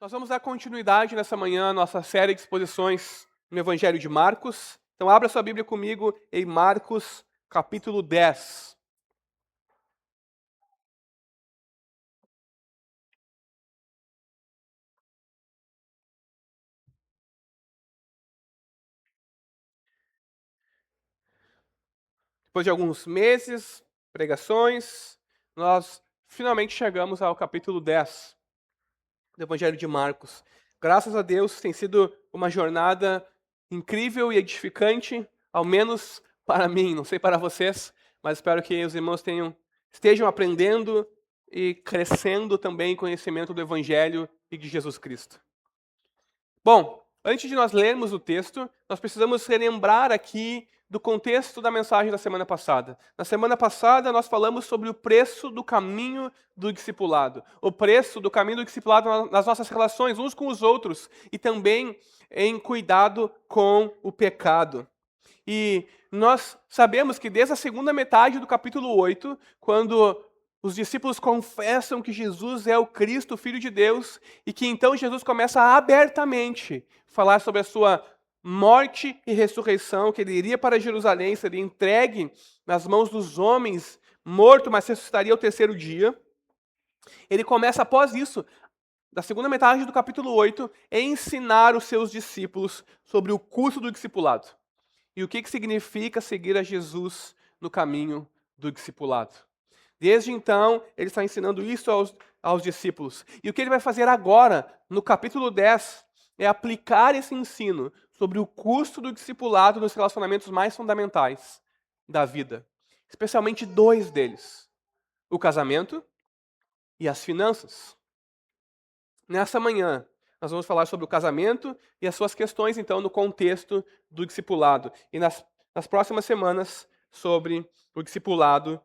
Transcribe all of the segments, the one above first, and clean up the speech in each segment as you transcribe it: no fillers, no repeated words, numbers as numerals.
Nós vamos dar continuidade nessa manhã à nossa série de exposições no Evangelho de Marcos. Então abra sua Bíblia comigo em Marcos, capítulo 10. Depois de alguns meses, pregações, nós finalmente chegamos ao capítulo 10 do Evangelho de Marcos. Graças a Deus, tem sido uma jornada incrível e edificante, ao menos para mim, não sei para vocês, mas espero que os irmãos estejam aprendendo e crescendo também em conhecimento do Evangelho e de Jesus Cristo. Bom, antes de nós lermos o texto, nós precisamos relembrar aqui do contexto da mensagem da semana passada. Na semana passada, nós falamos sobre o preço do caminho do discipulado. O preço do caminho do discipulado nas nossas relações uns com os outros e também em cuidado com o pecado. E nós sabemos que desde a segunda metade do capítulo 8, quando os discípulos confessam que Jesus é o Cristo, o Filho de Deus, e que então Jesus começa a abertamente falar sobre a sua morte e ressurreição, que ele iria para Jerusalém, seria entregue nas mãos dos homens, morto, mas ressuscitaria ao terceiro dia. Ele começa, após isso, da segunda metade do capítulo 8, a ensinar os seus discípulos sobre o custo do discipulado. E o que significa seguir a Jesus no caminho do discipulado. Desde então, ele está ensinando isso aos discípulos. E o que ele vai fazer agora, no capítulo 10, é aplicar esse ensino sobre o custo do discipulado nos relacionamentos mais fundamentais da vida. Especialmente dois deles: o casamento e as finanças. Nessa manhã, nós vamos falar sobre o casamento e as suas questões, então, no contexto do discipulado. E nas próximas semanas, sobre o discipulado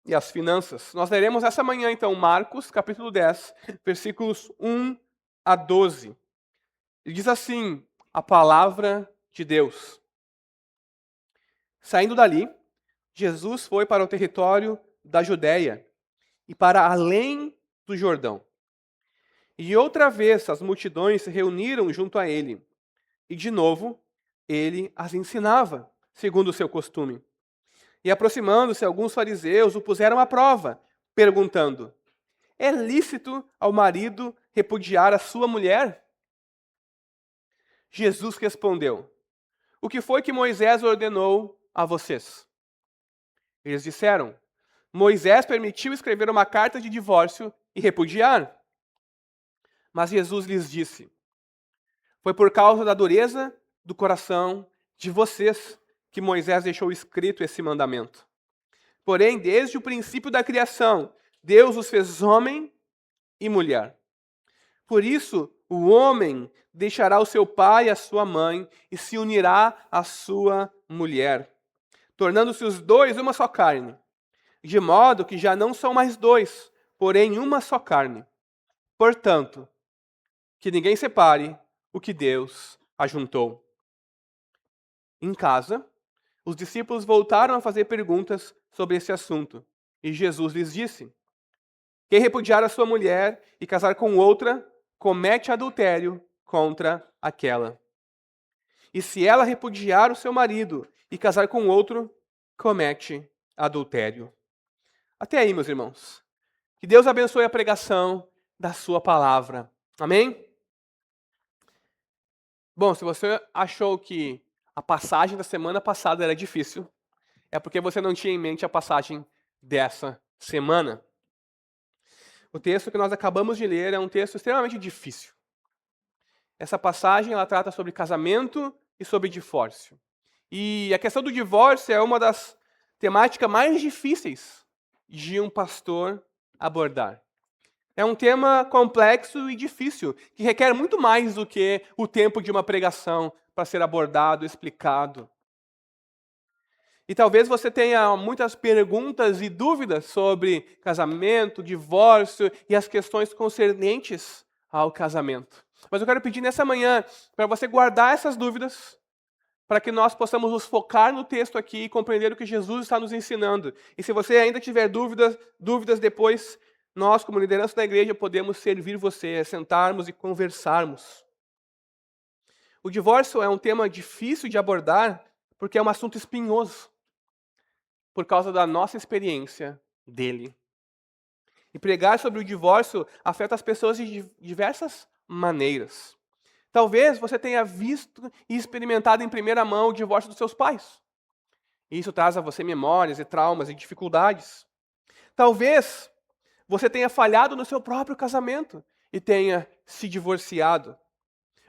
e as finanças. Nós leremos essa manhã, então, Marcos, capítulo 10, versículos 1 a 12. E diz assim, a palavra de Deus. Saindo dali, Jesus foi para o território da Judéia e para além do Jordão. E outra vez as multidões se reuniram junto a ele. E de novo, ele as ensinava, segundo o seu costume. E aproximando-se, alguns fariseus o puseram à prova, perguntando: é lícito ao marido repudiar a sua mulher? Jesus respondeu: o que foi que Moisés ordenou a vocês? Eles disseram: Moisés permitiu escrever uma carta de divórcio e repudiar. Mas Jesus lhes disse: foi por causa da dureza do coração de vocês que Moisés deixou escrito esse mandamento. Porém, desde o princípio da criação, Deus os fez homem e mulher. Por isso, o homem deixará o seu pai e a sua mãe e se unirá à sua mulher, tornando-se os dois uma só carne. De modo que já não são mais dois, porém uma só carne. Portanto, que ninguém separe o que Deus ajuntou. Em casa, os discípulos voltaram a fazer perguntas sobre esse assunto. E Jesus lhes disse: quem repudiar a sua mulher e casar com outra, comete adultério contra aquela. E se ela repudiar o seu marido e casar com outro, comete adultério. Até aí, meus irmãos. Que Deus abençoe a pregação da sua palavra. Amém? Bom, se você achou que a passagem da semana passada era difícil, é porque você não tinha em mente a passagem dessa semana. O texto que nós acabamos de ler é um texto extremamente difícil. Essa passagem ela trata sobre casamento e sobre divórcio. E a questão do divórcio é uma das temáticas mais difíceis de um pastor abordar. É um tema complexo e difícil, que requer muito mais do que o tempo de uma pregação para ser abordado, explicado. E talvez você tenha muitas perguntas e dúvidas sobre casamento, divórcio e as questões concernentes ao casamento. Mas eu quero pedir nessa manhã para você guardar essas dúvidas, para que nós possamos nos focar no texto aqui e compreender o que Jesus está nos ensinando. E se você ainda tiver dúvidas depois, nós, como liderança da igreja, podemos servir você, sentarmos e conversarmos. O divórcio é um tema difícil de abordar porque é um assunto espinhoso, por causa da nossa experiência dele. E pregar sobre o divórcio afeta as pessoas de diversas maneiras. Talvez você tenha visto e experimentado em primeira mão o divórcio dos seus pais. E isso traz a você memórias e traumas e dificuldades. Talvez você tenha falhado no seu próprio casamento e tenha se divorciado.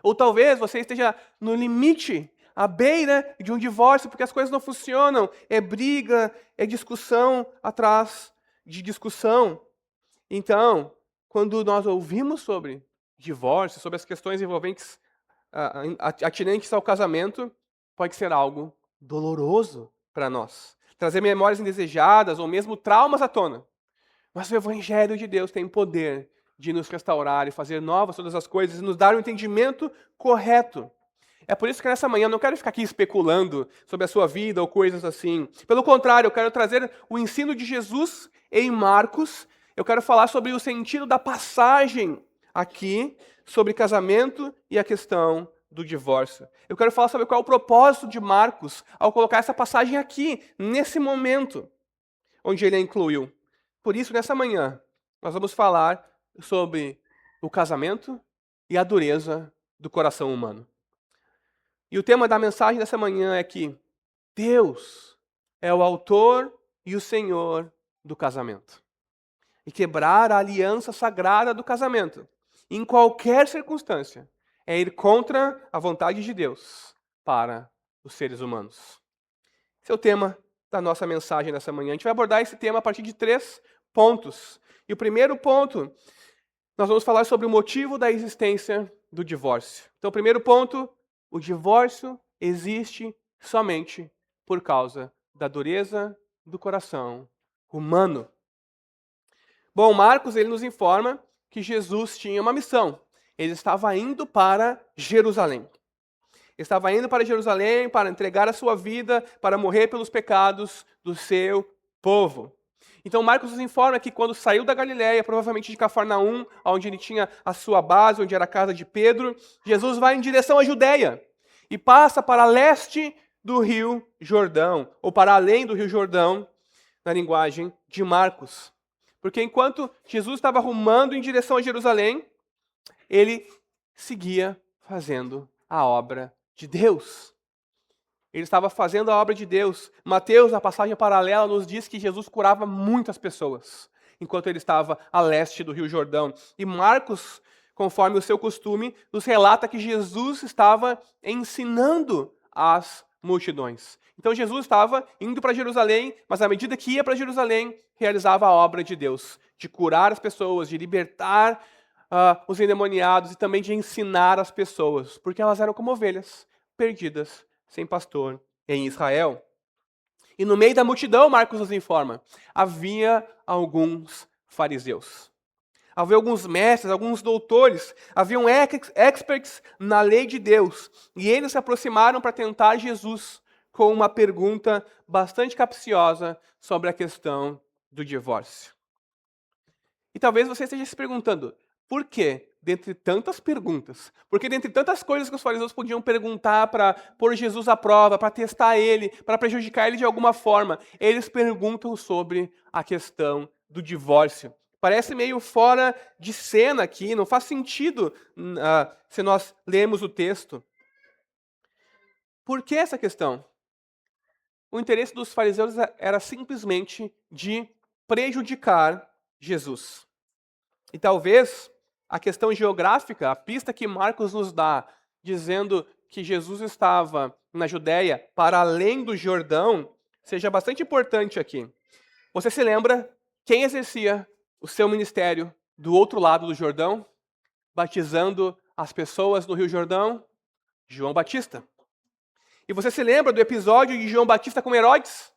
Ou talvez você esteja no limite, à beira de um divórcio, porque as coisas não funcionam. É briga, é discussão atrás de discussão. Então, quando nós ouvimos sobre divórcio, sobre as questões envolventes, atinentes ao casamento, pode ser algo doloroso para nós. Trazer memórias indesejadas ou mesmo traumas à tona. Mas o Evangelho de Deus tem poder de nos restaurar e fazer novas todas as coisas e nos dar o entendimento correto. É por isso que nessa manhã eu não quero ficar aqui especulando sobre a sua vida ou coisas assim. Pelo contrário, eu quero trazer o ensino de Jesus em Marcos. Eu quero falar sobre o sentido da passagem aqui, sobre casamento e a questão do divórcio. Eu quero falar sobre qual é o propósito de Marcos ao colocar essa passagem aqui, nesse momento, onde ele a incluiu. Por isso, nessa manhã, nós vamos falar sobre o casamento e a dureza do coração humano. E o tema da mensagem dessa manhã é que Deus é o autor e o Senhor do casamento. E quebrar a aliança sagrada do casamento, em qualquer circunstância, é ir contra a vontade de Deus para os seres humanos. Esse é o tema da nossa mensagem nessa manhã. A gente vai abordar esse tema a partir de 3 pontos. E o primeiro ponto, nós vamos falar sobre o motivo da existência do divórcio. Então, o primeiro ponto, o divórcio existe somente por causa da dureza do coração humano. Bom, Marcos ele nos informa que Jesus tinha uma missão. Ele estava indo para Jerusalém. Estava indo para Jerusalém para entregar a sua vida, para morrer pelos pecados do seu povo. Então Marcos nos informa que quando saiu da Galiléia, provavelmente de Cafarnaum, onde ele tinha a sua base, onde era a casa de Pedro, Jesus vai em direção à Judéia e passa para leste do Rio Jordão, ou para além do Rio Jordão, na linguagem de Marcos. Porque enquanto Jesus estava rumando em direção a Jerusalém, ele seguia fazendo a obra de Deus. Ele estava fazendo a obra de Deus. Mateus, na passagem paralela, nos diz que Jesus curava muitas pessoas, enquanto ele estava a leste do Rio Jordão. E Marcos, conforme o seu costume, nos relata que Jesus estava ensinando as multidões. Então Jesus estava indo para Jerusalém, mas à medida que ia para Jerusalém, realizava a obra de Deus, de curar as pessoas, de libertar os endemoniados e também de ensinar as pessoas, porque elas eram como ovelhas perdidas, sem pastor em Israel. E no meio da multidão, Marcos nos informa, havia alguns fariseus. Havia alguns mestres, alguns doutores, haviam experts na lei de Deus. E eles se aproximaram para tentar Jesus com uma pergunta bastante capciosa sobre a questão do divórcio. E talvez você esteja se perguntando, por que, dentre tantas perguntas, porque dentre tantas coisas que os fariseus podiam perguntar para pôr Jesus à prova, para testar ele, para prejudicar ele de alguma forma, eles perguntam sobre a questão do divórcio. Parece meio fora de cena aqui, não faz sentido se nós lemos o texto. Por que essa questão? O interesse dos fariseus era simplesmente de prejudicar Jesus. E talvez a questão geográfica, a pista que Marcos nos dá, dizendo que Jesus estava na Judéia, para além do Jordão, seja bastante importante aqui. Você se lembra quem exercia o seu ministério do outro lado do Jordão, batizando as pessoas no Rio Jordão? João Batista. E você se lembra do episódio de João Batista com Herodes?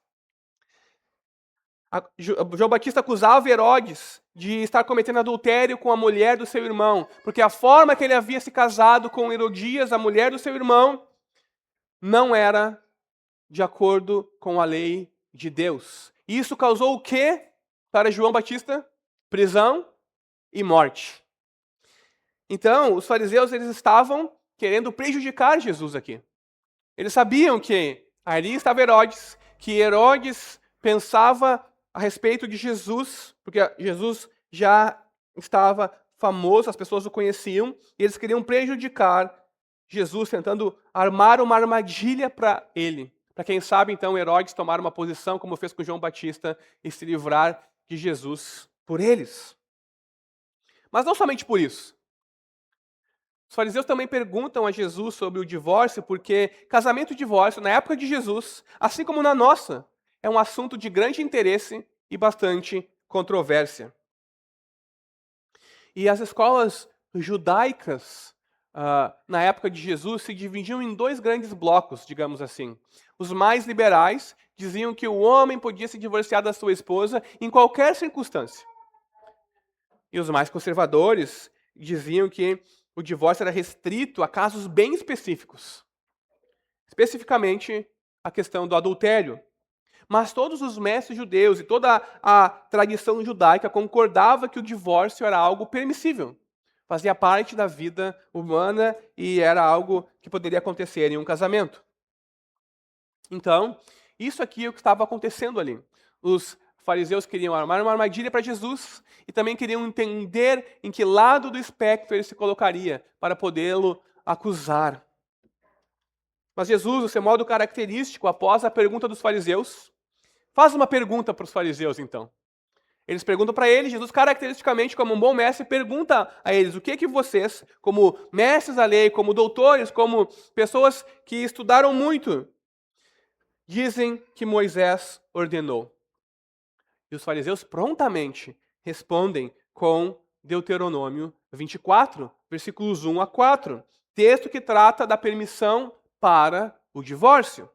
João Batista acusava Herodes de estar cometendo adultério com a mulher do seu irmão, porque a forma que ele havia se casado com Herodias, a mulher do seu irmão, não era de acordo com a lei de Deus. E isso causou o quê para João Batista? prisão e morte. Então, os fariseus eles estavam querendo prejudicar Jesus aqui. Eles sabiam que ali estava Herodes, que Herodes pensava a respeito de Jesus, porque Jesus já estava famoso, as pessoas o conheciam, e eles queriam prejudicar Jesus, tentando armar uma armadilha para ele. Para quem sabe, então, Herodes tomar uma posição, como fez com João Batista, e se livrar de Jesus por eles. Mas não somente por isso. Os fariseus também perguntam a Jesus sobre o divórcio, porque casamento e divórcio, na época de Jesus, assim como na nossa, é um assunto de grande interesse e bastante controvérsia. E as escolas judaicas, na época de Jesus, se dividiam em dois grandes blocos, digamos assim. Os mais liberais diziam que o homem podia se divorciar da sua esposa em qualquer circunstância. E os mais conservadores diziam que o divórcio era restrito a casos bem específicos. Especificamente, a questão do adultério. Mas todos os mestres judeus e toda a tradição judaica concordava que o divórcio era algo permissível. Fazia parte da vida humana e era algo que poderia acontecer em um casamento. Então, isso aqui é o que estava acontecendo ali. Os fariseus queriam armar uma armadilha para Jesus e também queriam entender em que lado do espectro ele se colocaria para podê-lo acusar. Mas Jesus, o seu modo característico, após a pergunta dos fariseus, faz uma pergunta para os fariseus, então. Eles perguntam para ele, Jesus, caracteristicamente, como um bom mestre, pergunta a eles o que vocês, como mestres da lei, como doutores, como pessoas que estudaram muito, dizem que Moisés ordenou. E os fariseus prontamente respondem com Deuteronômio 24, versículos 1 a 4, texto que trata da permissão para o divórcio.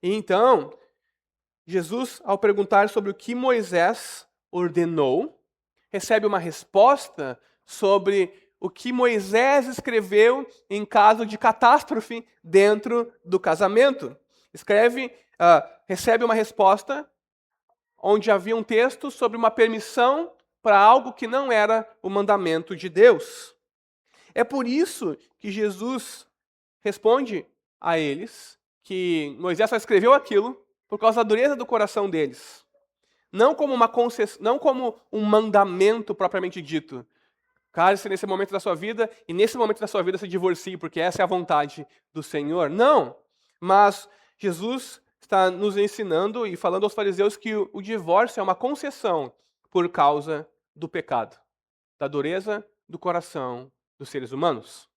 E então, Jesus, ao perguntar sobre o que Moisés ordenou, recebe uma resposta sobre o que Moisés escreveu em caso de catástrofe dentro do casamento. Recebe uma resposta onde havia um texto sobre uma permissão para algo que não era o mandamento de Deus. É por isso que Jesus responde a eles que Moisés só escreveu aquilo por causa da dureza do coração deles. Não como não como um mandamento propriamente dito. Case-se nesse momento da sua vida e nesse momento da sua vida se divorcie, porque essa é a vontade do Senhor. Não, mas Jesus está nos ensinando e falando aos fariseus que o divórcio é uma concessão por causa do pecado, da dureza do coração dos seres humanos.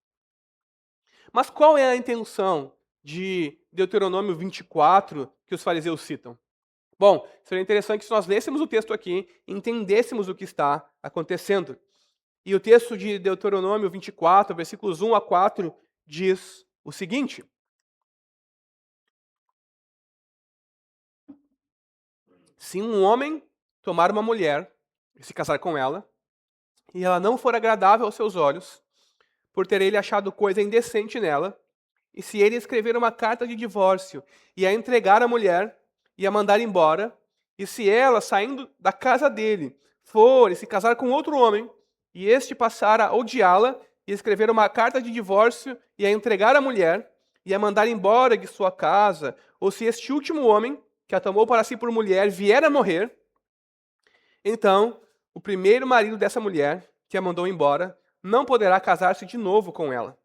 Mas qual é a intenção de Deuteronômio 24 que os fariseus citam? Bom, seria interessante se nós lêssemos o texto aqui e entendêssemos o que está acontecendo. E o texto de Deuteronômio 24, versículos 1 a 4, diz o seguinte: se um homem tomar uma mulher e se casar com ela, e ela não for agradável aos seus olhos, por ter ele achado coisa indecente nela, e se ele escrever uma carta de divórcio e a entregar à mulher e a mandar embora, e se ela, saindo da casa dele, for e se casar com outro homem, e este passar a odiá-la e escrever uma carta de divórcio e a entregar à mulher e a mandar embora de sua casa, ou se este último homem, que a tomou para si por mulher, vier a morrer, então o primeiro marido dessa mulher, que a mandou embora, não poderá casar-se de novo com ela,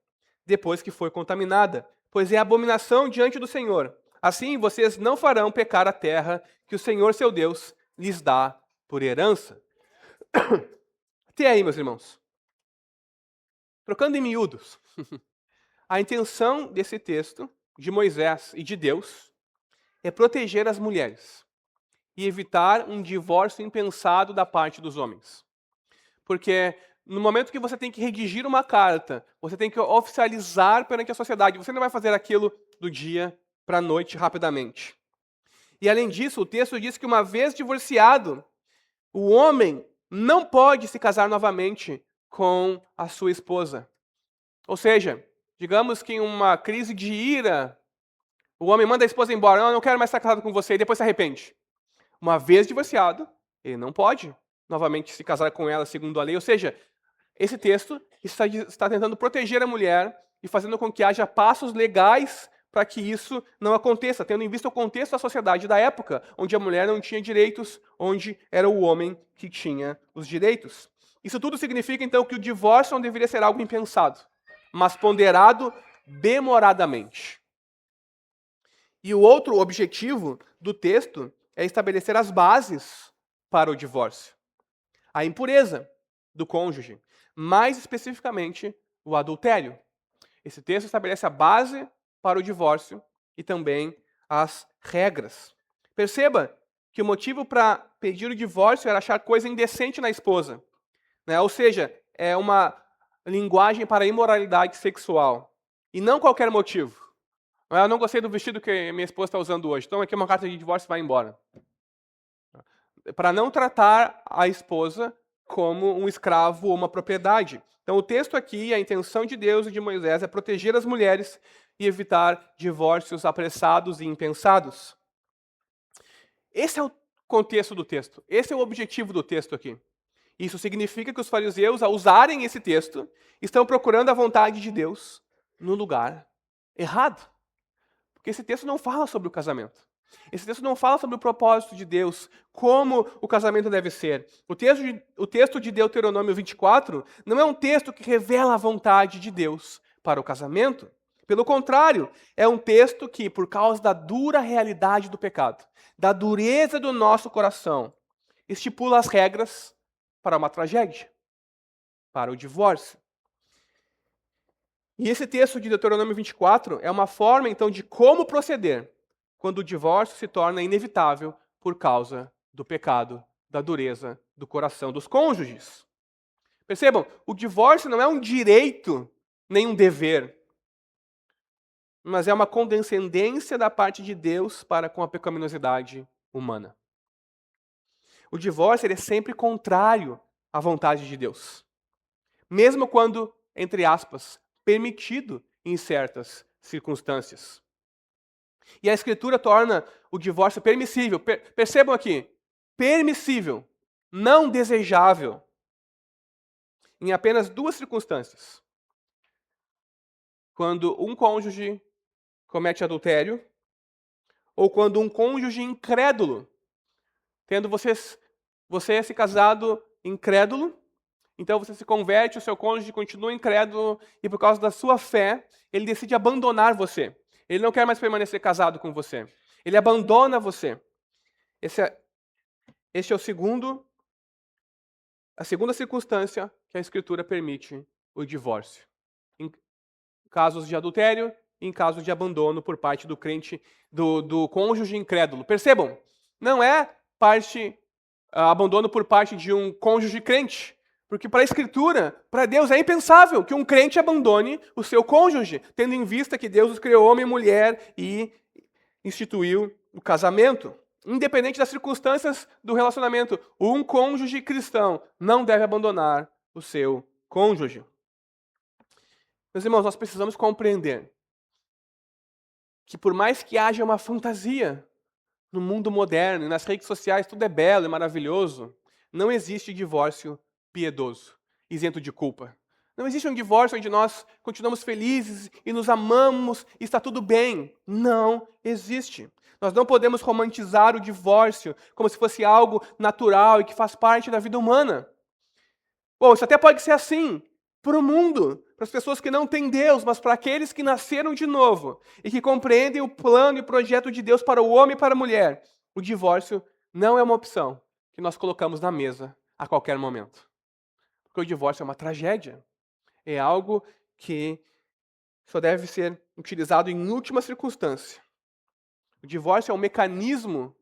depois que foi contaminada, pois é abominação diante do Senhor. Assim vocês não farão pecar a terra que o Senhor, seu Deus, lhes dá por herança. Até aí, meus irmãos. Trocando em miúdos, a intenção desse texto, de Moisés e de Deus, é proteger as mulheres e evitar um divórcio impensado da parte dos homens. Porque no momento que você tem que redigir uma carta, você tem que oficializar perante a sociedade, você não vai fazer aquilo do dia para a noite rapidamente. E além disso, o texto diz que uma vez divorciado, o homem não pode se casar novamente com a sua esposa. Ou seja, digamos que em uma crise de ira, o homem manda a esposa embora, não quero mais estar casado com você, e depois se arrepende. Uma vez divorciado, Ele não pode novamente se casar com ela segundo a lei. Ou seja, esse texto está tentando proteger a mulher e fazendo com que haja passos legais para que isso não aconteça, tendo em vista o contexto da sociedade da época, onde a mulher não tinha direitos, onde era o homem que tinha os direitos. Isso tudo significa, então, que o divórcio não deveria ser algo impensado, mas ponderado demoradamente. E o outro objetivo do texto é estabelecer as bases para o divórcio. A impureza do cônjuge, mais especificamente o adultério. Esse texto estabelece a base para o divórcio e também as regras. Perceba que o motivo para pedir o divórcio era achar coisa indecente na esposa, né? Ou seja, é uma linguagem para a imoralidade sexual. E não qualquer motivo. Eu não gostei do vestido que minha esposa está usando hoje. Toma aqui uma carta de divórcio e vai embora. Para não tratar a esposa como um escravo ou uma propriedade. Então, o texto aqui, a intenção de Deus e de Moisés é proteger as mulheres e evitar divórcios apressados e impensados. Esse é o contexto do texto. Esse é o objetivo do texto aqui. Isso significa que os fariseus, ao usarem esse texto, estão procurando a vontade de Deus no lugar errado. Porque esse texto não fala sobre o casamento. Esse texto não fala sobre o propósito de Deus, como o casamento deve ser. O texto de Deuteronômio 24 não é um texto que revela a vontade de Deus para o casamento. Pelo contrário, é um texto que, por causa da dura realidade do pecado, da dureza do nosso coração, estipula as regras para uma tragédia, para o divórcio. E esse texto de Deuteronômio 24 é uma forma, então, de como proceder quando o divórcio se torna inevitável por causa do pecado, da dureza do coração dos cônjuges. Percebam, o divórcio não é um direito nem um dever, mas é uma condescendência da parte de Deus para com a pecaminosidade humana. O divórcio ele é sempre contrário à vontade de Deus, mesmo quando, entre aspas, permitido em certas circunstâncias. E a Escritura torna o divórcio permissível. Percebam aqui, permissível, não desejável, em apenas duas circunstâncias. Quando um cônjuge comete adultério, ou quando um cônjuge incrédulo, tendo você se casado incrédulo, então você se converte, o seu cônjuge continua incrédulo, e por causa da sua fé, ele decide abandonar você. Ele não quer mais permanecer casado com você. Ele abandona você. Este é a segunda circunstância que a Escritura permite o divórcio. Em casos de adultério e em casos de abandono por parte do crente, do cônjuge incrédulo. Percebam, não é abandono por parte de um cônjuge crente. Porque para a Escritura, para Deus, é impensável que um crente abandone o seu cônjuge, tendo em vista que Deus os criou homem e mulher e instituiu o casamento. Independente das circunstâncias do relacionamento, um cônjuge cristão não deve abandonar o seu cônjuge. Meus irmãos, nós precisamos compreender que por mais que haja uma fantasia no mundo moderno e nas redes sociais, tudo é belo e maravilhoso, não existe divórcio piedoso, isento de culpa. Não existe um divórcio onde nós continuamos felizes e nos amamos e está tudo bem. Não existe. Nós não podemos romantizar o divórcio como se fosse algo natural e que faz parte da vida humana. Bom, isso até pode ser assim para o mundo, para as pessoas que não têm Deus, mas para aqueles que nasceram de novo e que compreendem o plano e projeto de Deus para o homem e para a mulher, o divórcio não é uma opção que nós colocamos na mesa a qualquer momento. Porque o divórcio é uma tragédia. É algo que só deve ser utilizado em última circunstância. O divórcio é um mecanismo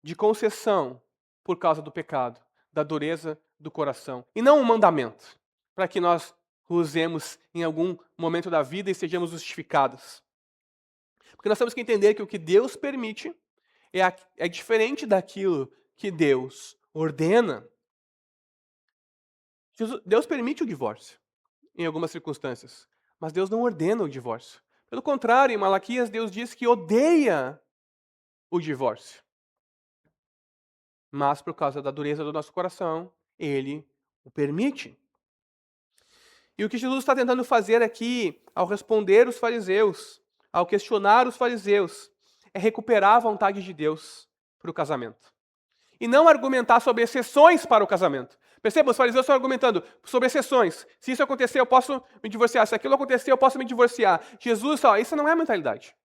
de concessão por causa do pecado, da dureza do coração, e não um mandamento, para que nós o usemos em algum momento da vida e sejamos justificados. Porque nós temos que entender que o que Deus permite é diferente daquilo que Deus ordena. Deus permite o divórcio em algumas circunstâncias, mas Deus não ordena o divórcio. Pelo contrário, em Malaquias, Deus diz que odeia o divórcio. mas por causa da dureza do nosso coração, ele o permite. E o que Jesus está tentando fazer aqui, ao responder os fariseus, ao questionar os fariseus, é recuperar a vontade de Deus para o casamento. E não argumentar sobre exceções para o casamento. Perceba, os fariseus estão argumentando sobre exceções. Se isso acontecer, eu posso me divorciar. Se aquilo acontecer, eu posso me divorciar. Jesus, isso não é a mentalidade.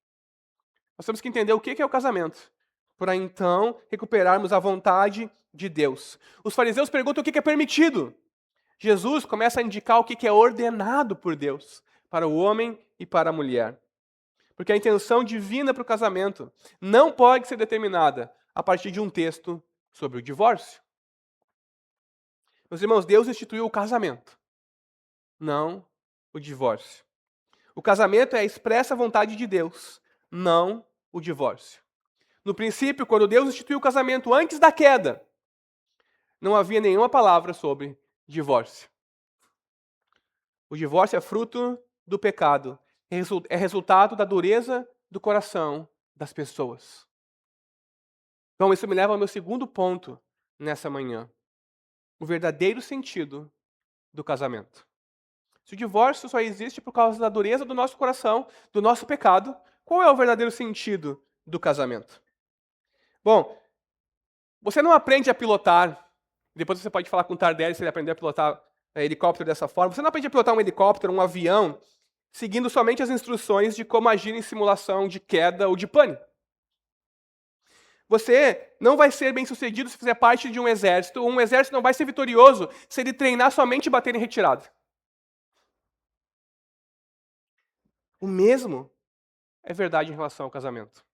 Nós temos que entender o que é o casamento, para então recuperarmos a vontade de Deus. Os fariseus perguntam o que é permitido. Jesus começa a indicar o que é ordenado por Deus para o homem e para a mulher. Porque a intenção divina para o casamento não pode ser determinada a partir de um texto sobre o divórcio. Meus irmãos, Deus instituiu o casamento, não o divórcio. O casamento é a expressa vontade de Deus, não o divórcio. No princípio, quando Deus instituiu o casamento antes da queda, não havia nenhuma palavra sobre divórcio. O divórcio é fruto do pecado, é resultado da dureza do coração das pessoas. Então, isso me leva ao meu segundo ponto nessa manhã. O verdadeiro sentido do casamento. Se o divórcio só existe por causa da dureza do nosso coração, do nosso pecado, qual é o verdadeiro sentido do casamento? Bom, você não aprende a pilotar, depois você pode falar com o Tardelli se ele aprender a pilotar helicóptero dessa forma, você não aprende a pilotar um helicóptero, um avião, seguindo somente as instruções de como agir em simulação de queda ou de pane. Você não vai ser bem-sucedido se fizer parte de um exército, ou um exército não vai ser vitorioso se ele treinar somente e bater em retirada. O mesmo é verdade em relação ao casamento.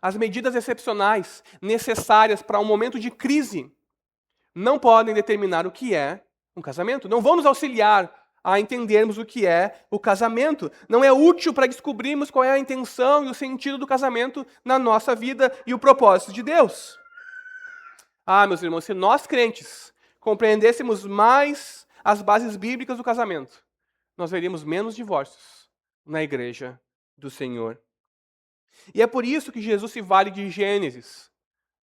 As medidas excepcionais necessárias para um momento de crise não podem determinar o que é um casamento. Não vão nos auxiliar a entendermos o que é o casamento. Não é útil para descobrirmos qual é a intenção e o sentido do casamento na nossa vida e o propósito de Deus. Meus irmãos, se nós crentes compreendêssemos mais as bases bíblicas do casamento, nós veríamos menos divórcios na igreja do Senhor. E é por isso que Jesus se vale de Gênesis,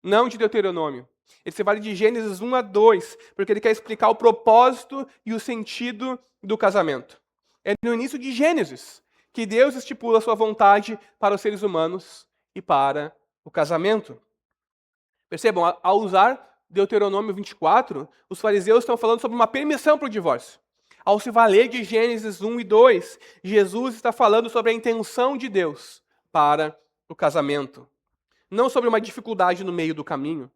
não de Deuteronômio. Ele se vale de Gênesis 1 a 2, porque ele quer explicar o propósito e o sentido do casamento. É no início de Gênesis que Deus estipula a sua vontade para os seres humanos e para o casamento. Percebam, ao usar Deuteronômio 24, os fariseus estão falando sobre uma permissão para o divórcio. Ao se valer de Gênesis 1 e 2, Jesus está falando sobre a intenção de Deus para o casamento. Não sobre uma dificuldade no meio do caminho.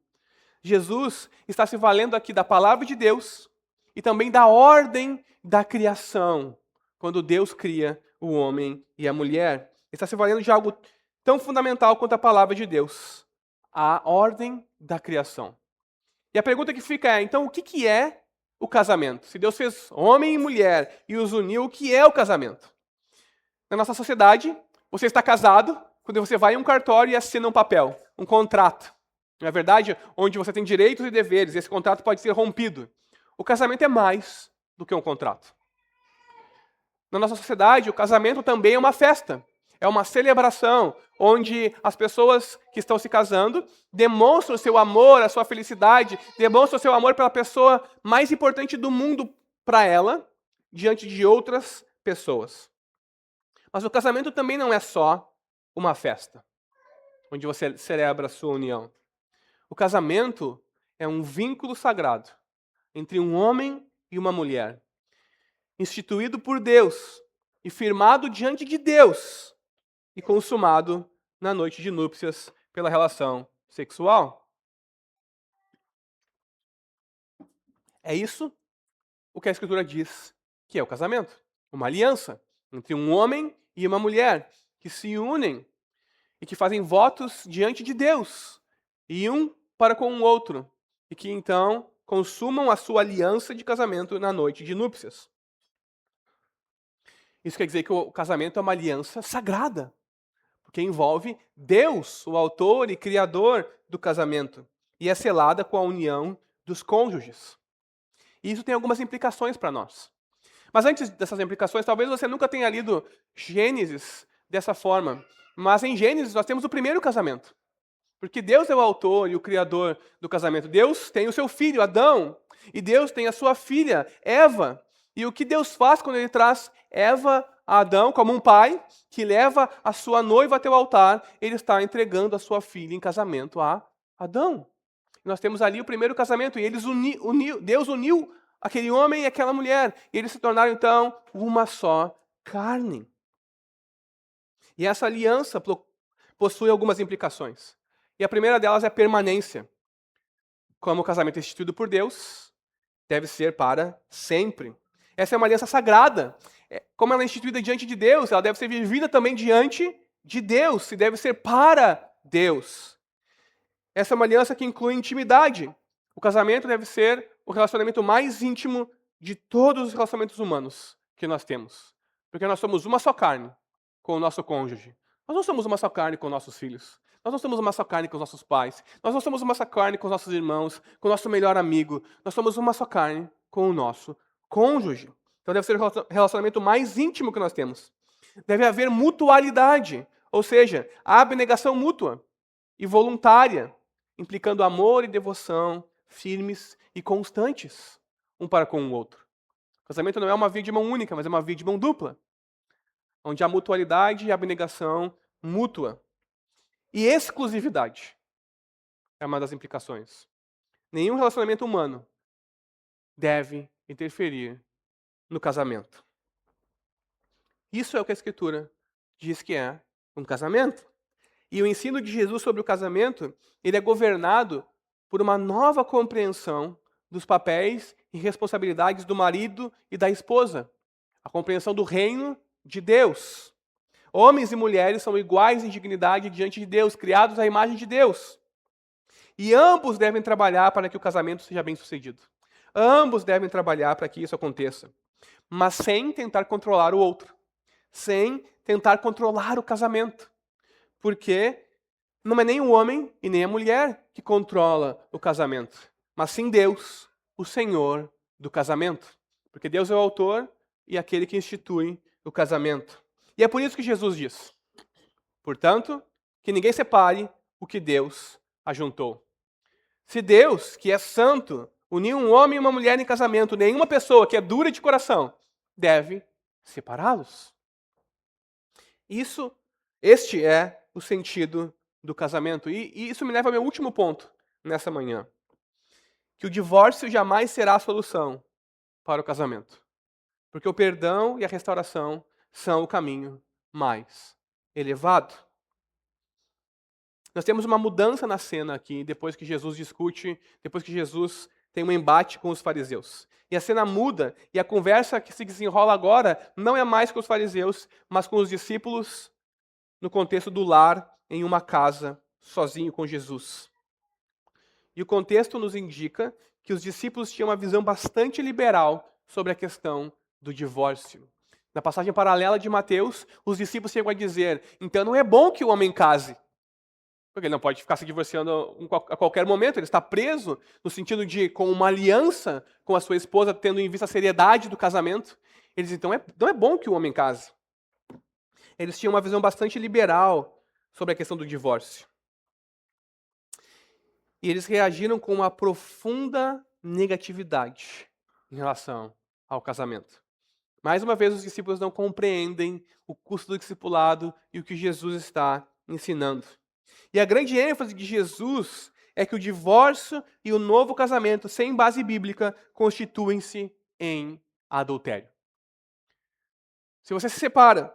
Jesus está se valendo aqui da palavra de Deus e também da ordem da criação, quando Deus cria o homem e a mulher. Ele está se valendo de algo tão fundamental quanto a palavra de Deus, a ordem da criação. E a pergunta que fica é, então, o que é o casamento? Se Deus fez homem e mulher e os uniu, o que é o casamento? Na nossa sociedade, você está casado quando você vai em um cartório e assina um papel, um contrato. Não é verdade? Onde você tem direitos e deveres, e esse contrato pode ser rompido. O casamento é mais do que um contrato. Na nossa sociedade, o casamento também é uma festa. É uma celebração, onde as pessoas que estão se casando demonstram o seu amor, a sua felicidade, demonstram o seu amor pela pessoa mais importante do mundo para ela, diante de outras pessoas. Mas o casamento também não é só uma festa, onde você celebra a sua união. O casamento é um vínculo sagrado entre um homem e uma mulher, instituído por Deus e firmado diante de Deus e consumado na noite de núpcias pela relação sexual. É isso o que a Escritura diz que é o casamento. Uma aliança entre um homem e uma mulher que se unem e que fazem votos diante de Deus, e um para com o outro, e que então consumam a sua aliança de casamento na noite de núpcias. Isso quer dizer que o casamento é uma aliança sagrada, porque envolve Deus, o autor e criador do casamento, e é selada com a união dos cônjuges. E isso tem algumas implicações para nós. Mas antes dessas implicações, talvez você nunca tenha lido Gênesis dessa forma, mas em Gênesis nós temos o primeiro casamento. Porque Deus é o autor e o criador do casamento. Deus tem o seu filho, Adão, e Deus tem a sua filha, Eva. E o que Deus faz quando ele traz Eva a Adão como um pai que leva a sua noiva até o altar, ele está entregando a sua filha em casamento a Adão. Nós temos ali o primeiro casamento, e Deus uniu aquele homem e aquela mulher, e eles se tornaram então uma só carne. E essa aliança possui algumas implicações. E a primeira delas é a permanência. Como o casamento é instituído por Deus, deve ser para sempre. Essa é uma aliança sagrada. Como ela é instituída diante de Deus, ela deve ser vivida também diante de Deus, e deve ser para Deus. Essa é uma aliança que inclui intimidade. O casamento deve ser o relacionamento mais íntimo de todos os relacionamentos humanos que nós temos. Porque nós somos uma só carne com o nosso cônjuge. Nós não somos uma só carne com nossos filhos. Nós não somos uma só carne com os nossos pais. Nós não somos uma só carne com os nossos irmãos, com o nosso melhor amigo. Nós somos uma só carne com o nosso cônjuge. Então deve ser o relacionamento mais íntimo que nós temos. Deve haver mutualidade, ou seja, a abnegação mútua e voluntária, implicando amor e devoção firmes e constantes, um para com o outro. O casamento não é uma via de mão única, mas é uma via de mão dupla, onde há mutualidade e abnegação mútua. E exclusividade é uma das implicações. Nenhum relacionamento humano deve interferir no casamento. Isso é o que a Escritura diz que é um casamento. E o ensino de Jesus sobre o casamento, ele é governado por uma nova compreensão dos papéis e responsabilidades do marido e da esposa. A compreensão do reino de Deus. Homens e mulheres são iguais em dignidade diante de Deus, criados à imagem de Deus. E ambos devem trabalhar para que o casamento seja bem-sucedido. Ambos devem trabalhar para que isso aconteça, mas sem tentar controlar o outro, sem tentar controlar o casamento. Porque não é nem o homem e nem a mulher que controla o casamento, mas sim Deus, o Senhor do casamento. Porque Deus é o autor e aquele que institui o casamento. E é por isso que Jesus diz: portanto, que ninguém separe o que Deus ajuntou. Se Deus, que é santo, uniu um homem e uma mulher em casamento, nenhuma pessoa que é dura de coração deve separá-los. Este é o sentido do casamento. E isso me leva ao meu último ponto nessa manhã. Que o divórcio jamais será a solução para o casamento. Porque o perdão e a restauração são o caminho mais elevado. Nós temos uma mudança na cena aqui, depois que Jesus discute, depois que Jesus tem um embate com os fariseus. E a cena muda, e a conversa que se desenrola agora não é mais com os fariseus, mas com os discípulos no contexto do lar, em uma casa, sozinho com Jesus. E o contexto nos indica que os discípulos tinham uma visão bastante liberal sobre a questão do divórcio. Na passagem paralela de Mateus, os discípulos chegam a dizer: então não é bom que o homem case, porque ele não pode ficar se divorciando a qualquer momento, ele está preso no sentido de, com uma aliança com a sua esposa, tendo em vista a seriedade do casamento. Eles dizem: então não é bom que o homem case. Eles tinham uma visão bastante liberal sobre a questão do divórcio. E eles reagiram com uma profunda negatividade em relação ao casamento. Mais uma vez, os discípulos não compreendem o custo do discipulado e o que Jesus está ensinando. E a grande ênfase de Jesus é que o divórcio e o novo casamento, sem base bíblica, constituem-se em adultério. Se você se separa,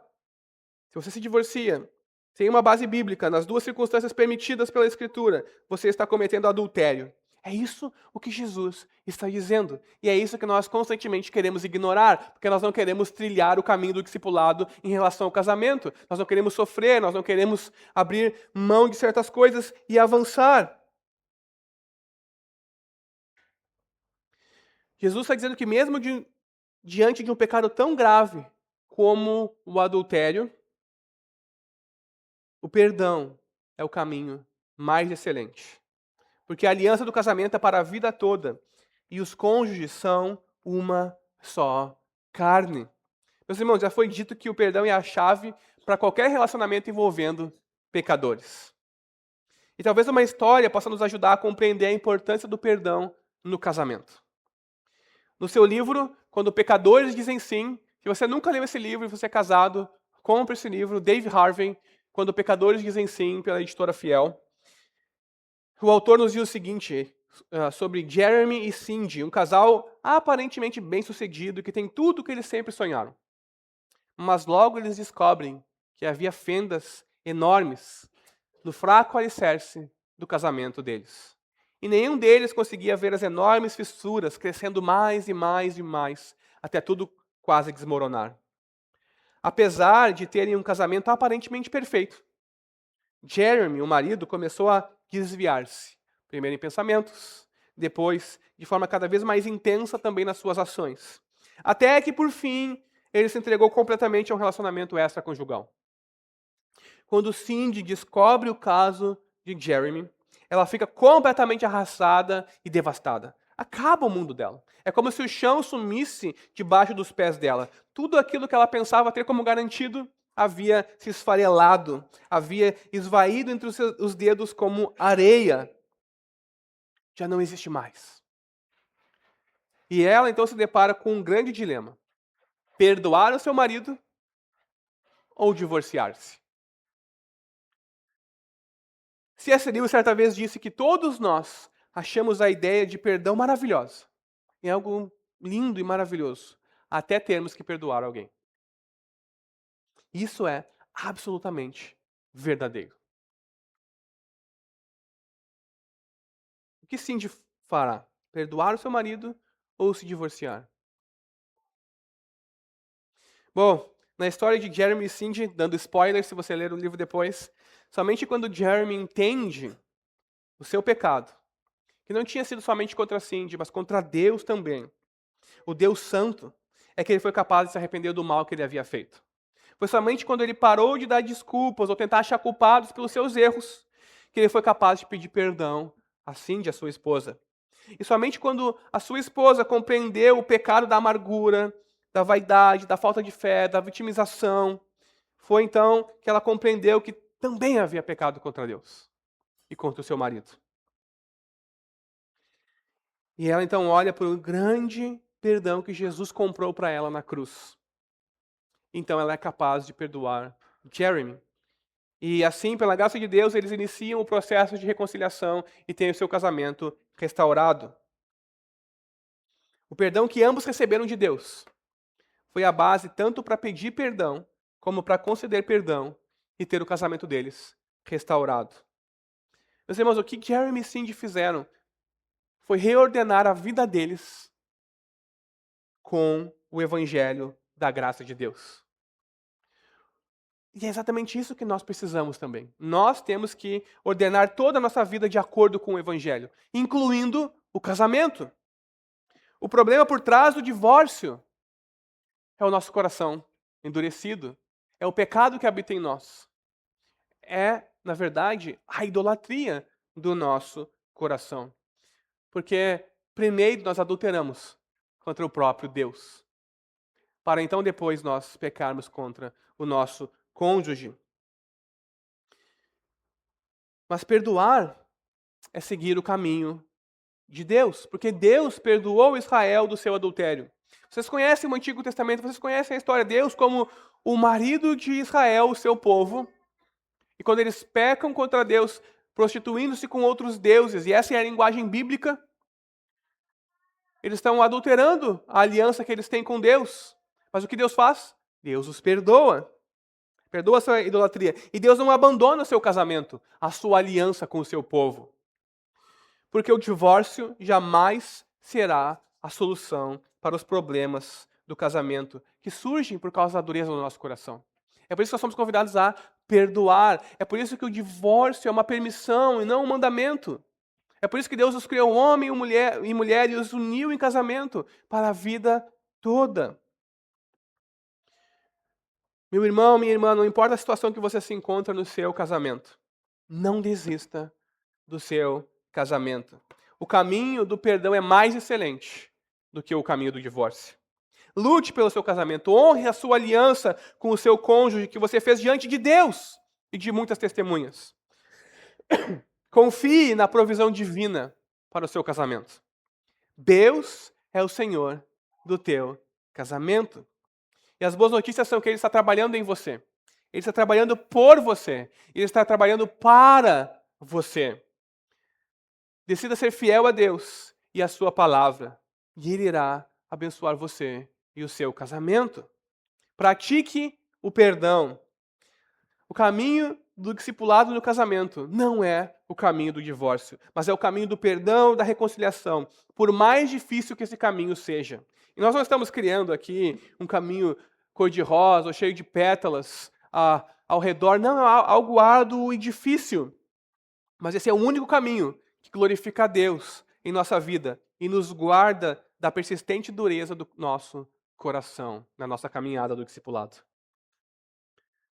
se você se divorcia, sem uma base bíblica, nas duas circunstâncias permitidas pela Escritura, você está cometendo adultério. É isso o que Jesus está dizendo. E é isso que nós constantemente queremos ignorar, porque nós não queremos trilhar o caminho do discipulado em relação ao casamento. Nós não queremos sofrer, nós não queremos abrir mão de certas coisas e avançar. Jesus está dizendo que mesmo diante de um pecado tão grave como o adultério, o perdão é o caminho mais excelente. Porque a aliança do casamento é para a vida toda. E os cônjuges são uma só carne. Meus irmãos, já foi dito que o perdão é a chave para qualquer relacionamento envolvendo pecadores. E talvez uma história possa nos ajudar a compreender a importância do perdão no casamento. No seu livro, Quando Pecadores Dizem Sim, se você nunca leu esse livro e você é casado, compre esse livro, Dave Harvey, Quando Pecadores Dizem Sim, pela editora Fiel. O autor nos diz o seguinte sobre Jeremy e Cindy, um casal aparentemente bem-sucedido que tem tudo o que eles sempre sonharam. Mas logo eles descobrem que havia fendas enormes no fraco alicerce do casamento deles. E nenhum deles conseguia ver as enormes fissuras crescendo mais e mais e mais, até tudo quase desmoronar. Apesar de terem um casamento aparentemente perfeito, Jeremy, o marido, começou a desviar-se. Primeiro em pensamentos, depois de forma cada vez mais intensa também nas suas ações. Até que, por fim, ele se entregou completamente a um relacionamento extraconjugal. Quando Cindy descobre o caso de Jeremy, ela fica completamente arrasada e devastada. Acaba o mundo dela. É como se o chão sumisse debaixo dos pés dela. Tudo aquilo que ela pensava ter como garantido havia se esfarelado, havia esvaído entre os dedos como areia. Já não existe mais. E ela então se depara com um grande dilema: perdoar o seu marido ou divorciar-se? C.S. Lewis certa vez disse que todos nós achamos a ideia de perdão maravilhosa. É algo lindo e maravilhoso, até termos que perdoar alguém. Isso é absolutamente verdadeiro. O que Cindy fará? Perdoar o seu marido ou se divorciar? Bom, na história de Jeremy e Cindy, dando spoiler se você ler o livro depois, somente quando Jeremy entende o seu pecado, que não tinha sido somente contra Cindy, mas contra Deus também, o Deus Santo, é que ele foi capaz de se arrepender do mal que ele havia feito. Foi somente quando ele parou de dar desculpas ou tentar achar culpados pelos seus erros que ele foi capaz de pedir perdão a Cindy, a sua esposa. E somente quando a sua esposa compreendeu o pecado da amargura, da vaidade, da falta de fé, da vitimização, foi então que ela compreendeu que também havia pecado contra Deus e contra o seu marido. E ela então olha para o grande perdão que Jesus comprou para ela na cruz. Então ela é capaz de perdoar Jeremy. E assim, pela graça de Deus, eles iniciam o processo de reconciliação e têm o seu casamento restaurado. O perdão que ambos receberam de Deus foi a base tanto para pedir perdão, como para conceder perdão e ter o casamento deles restaurado. Meus irmãos, o que Jeremy e Cindy fizeram foi reordenar a vida deles com o evangelho da graça de Deus. E é exatamente isso que nós precisamos também. Nós temos que ordenar toda a nossa vida de acordo com o evangelho, incluindo o casamento. O problema por trás do divórcio é o nosso coração endurecido, é o pecado que habita em nós. É, na verdade, a idolatria do nosso coração. Porque primeiro nós adulteramos contra o próprio Deus, para então depois nós pecarmos contra o nosso cônjuge. Mas perdoar é seguir o caminho de Deus, porque Deus perdoou Israel do seu adultério. Vocês conhecem o Antigo Testamento, vocês conhecem a história de Deus como o marido de Israel, o seu povo. E quando eles pecam contra Deus, prostituindo-se com outros deuses, e essa é a linguagem bíblica, eles estão adulterando a aliança que eles têm com Deus. Mas o que Deus faz? Deus os perdoa. Perdoa a sua idolatria. E Deus não abandona o seu casamento, a sua aliança com o seu povo. Porque o divórcio jamais será a solução para os problemas do casamento que surgem por causa da dureza do nosso coração. É por isso que nós somos convidados a perdoar. É por isso que o divórcio é uma permissão e não um mandamento. É por isso que Deus os criou homem e mulher e os uniu em casamento para a vida toda. Meu irmão, minha irmã, não importa a situação que você se encontra no seu casamento, não desista do seu casamento. O caminho do perdão é mais excelente do que o caminho do divórcio. Lute pelo seu casamento, honre a sua aliança com o seu cônjuge que você fez diante de Deus e de muitas testemunhas. Confie na provisão divina para o seu casamento. Deus é o Senhor do teu casamento. E as boas notícias são que Ele está trabalhando em você. Ele está trabalhando por você. Ele está trabalhando para você. Decida ser fiel a Deus e à sua palavra. E Ele irá abençoar você e o seu casamento. Pratique o perdão. O caminho do discipulado no casamento não é o caminho do divórcio, mas é o caminho do perdão e da reconciliação, por mais difícil que esse caminho seja. E nós não estamos criando aqui um caminho cor-de-rosa ou cheio de pétalas ao redor. Não, é algo árduo e difícil. Mas esse é o único caminho que glorifica a Deus em nossa vida e nos guarda da persistente dureza do nosso coração, na nossa caminhada do discipulado.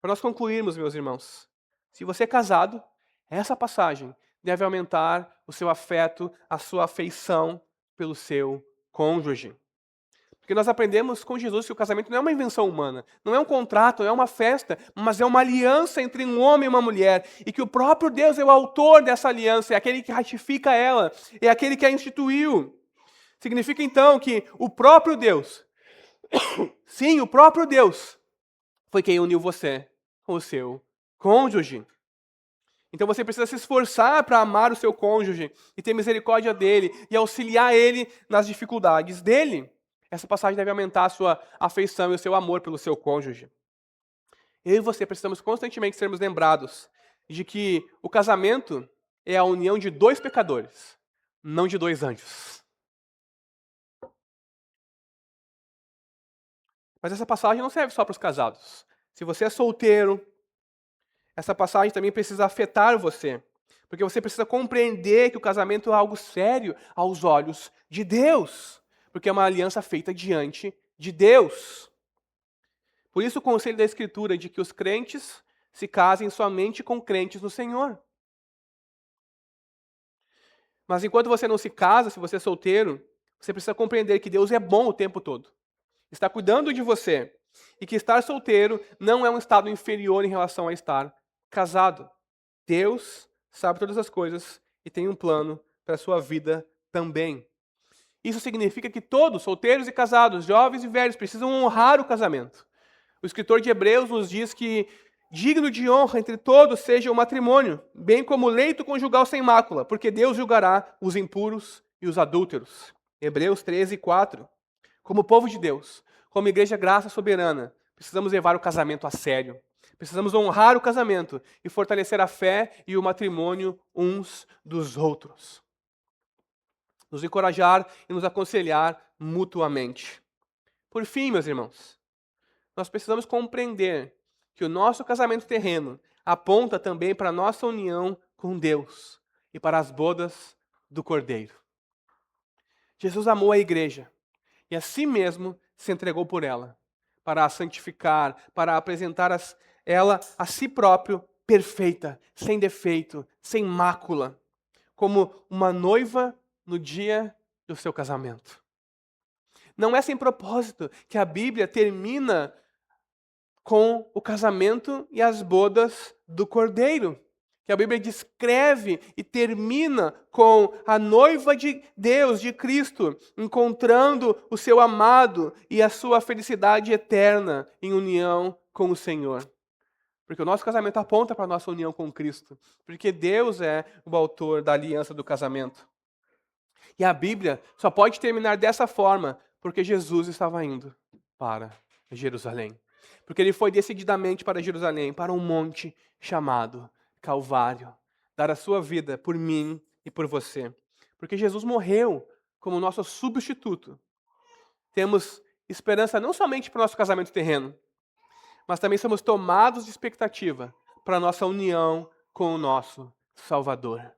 Para nós concluirmos, meus irmãos, se você é casado, essa passagem deve aumentar o seu afeto, a sua afeição pelo seu cônjuge. Porque nós aprendemos com Jesus que o casamento não é uma invenção humana, não é um contrato, não é uma festa, mas é uma aliança entre um homem e uma mulher. E que o próprio Deus é o autor dessa aliança, é aquele que ratifica ela, é aquele que a instituiu. Significa então que o próprio Deus, sim, o próprio Deus, foi quem uniu você com o seu cônjuge. Então você precisa se esforçar para amar o seu cônjuge e ter misericórdia dele e auxiliar ele nas dificuldades dele. Essa passagem deve aumentar a sua afeição e o seu amor pelo seu cônjuge. Eu e você precisamos constantemente sermos lembrados de que o casamento é a união de dois pecadores, não de dois anjos. Mas essa passagem não serve só para os casados. Se você é solteiro, essa passagem também precisa afetar você. Porque você precisa compreender que o casamento é algo sério aos olhos de Deus. Porque é uma aliança feita diante de Deus. Por isso o conselho da Escritura de que os crentes se casem somente com crentes no Senhor. Mas enquanto você não se casa, se você é solteiro, você precisa compreender que Deus é bom o tempo todo. Está cuidando de você. E que estar solteiro não é um estado inferior em relação a estar casado. Deus sabe todas as coisas e tem um plano para a sua vida também. Isso significa que todos, solteiros e casados, jovens e velhos, precisam honrar o casamento. O escritor de Hebreus nos diz que digno de honra entre todos seja o matrimônio, bem como o leito conjugal sem mácula, porque Deus julgará os impuros e os adúlteros. Hebreus 13:4. Como povo de Deus, como igreja graça soberana, precisamos levar o casamento a sério. Precisamos honrar o casamento e fortalecer a fé e o matrimônio uns dos outros. Nos encorajar e nos aconselhar mutuamente. Por fim, meus irmãos, nós precisamos compreender que o nosso casamento terreno aponta também para a nossa união com Deus e para as bodas do Cordeiro. Jesus amou a igreja e a si mesmo se entregou por ela, para a santificar, para apresentar ela a si próprio perfeita, sem defeito, sem mácula, como uma noiva no dia do seu casamento. Não é sem propósito que a Bíblia termina com o casamento e as bodas do Cordeiro. Que a Bíblia descreve e termina com a noiva de Deus, de Cristo, encontrando o seu amado e a sua felicidade eterna em união com o Senhor. Porque o nosso casamento aponta para a nossa união com Cristo. Porque Deus é o autor da aliança do casamento. E a Bíblia só pode terminar dessa forma porque Jesus estava indo para Jerusalém. Porque ele foi decididamente para Jerusalém, para um monte chamado Calvário, dar a sua vida por mim e por você. Porque Jesus morreu como nosso substituto. Temos esperança não somente para o nosso casamento terreno, mas também somos tomados de expectativa para a nossa união com o nosso Salvador.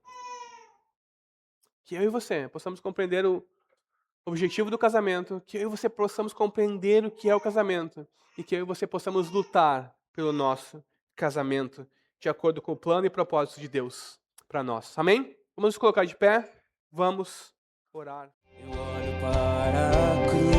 Que eu e você possamos compreender o objetivo do casamento, que eu e você possamos compreender o que é o casamento e que eu e você possamos lutar pelo nosso casamento de acordo com o plano e propósito de Deus para nós. Amém? Vamos nos colocar de pé, vamos orar. Eu olho para a cruz.